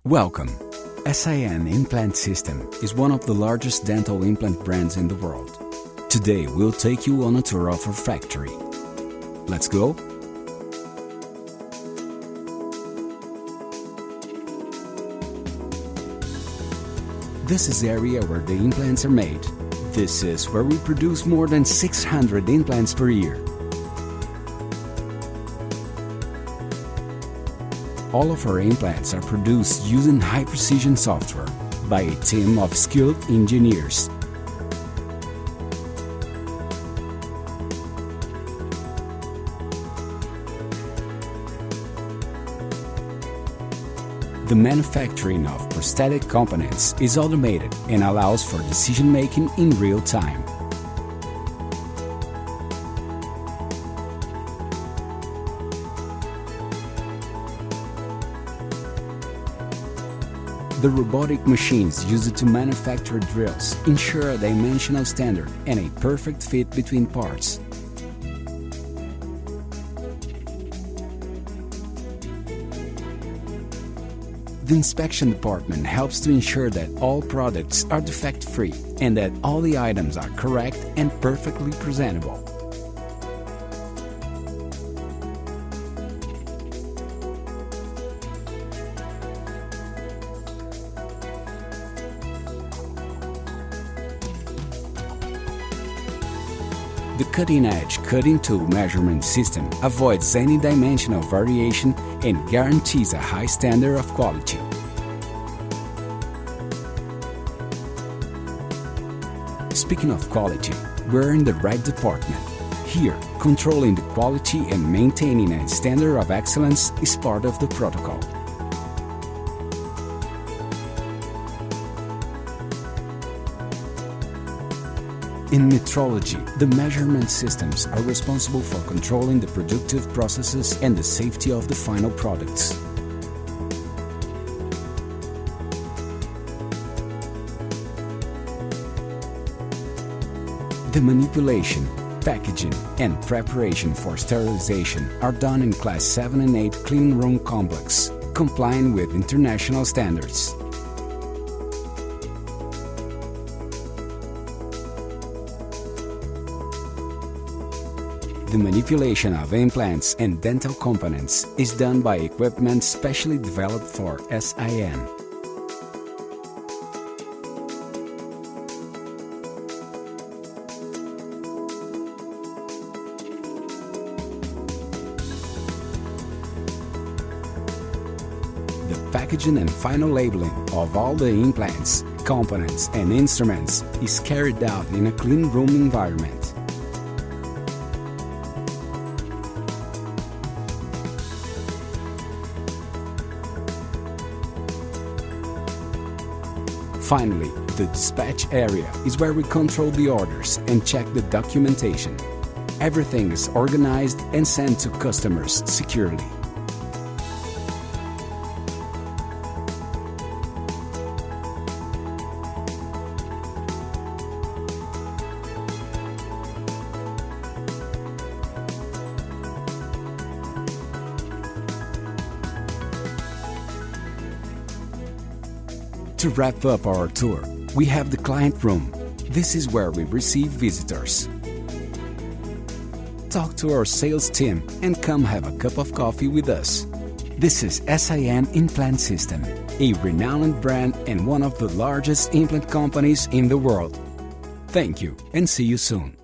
Welcome. S.I.N implant system is one of the largest dental implant brands in the world. Today we'll take you on a tour of our factory. Let's go! This is the area where the implants are made. This is where we produce more than 600 implants per year. All of our implants are produced using high-precision software by a team of skilled engineers. The manufacturing of prosthetic components is automated and allows for decision-making in real time. The robotic machines used to manufacture drills ensure a dimensional standard and a perfect fit between parts. The inspection department helps to ensure that all products are defect-free and that all the items are correct and perfectly presentable. The cutting-edge cutting tool measurement system avoids any dimensional variation and guarantees a high standard of quality. Speaking of quality, we're in the right department. Here, controlling the quality and maintaining a standard of excellence is part of the protocol. In metrology, the measurement systems are responsible for controlling the productive processes and the safety of the final products. The manipulation, packaging, and preparation for sterilization are done in Class 7 and 8 clean room complex, complying with international standards. The manipulation of implants and dental components is done by equipment specially developed for S.I.N. The packaging and final labeling of all the implants, components, and instruments is carried out in a clean room environment. Finally, the dispatch area is where we control the orders and check the documentation. Everything is organized and sent to customers securely. To wrap up our tour, we have the client room. This is where we receive visitors. Talk to our sales team and come have a cup of coffee with us. This is S.I.N Implant System, a renowned brand and one of the largest implant companies in the world. Thank you and see you soon.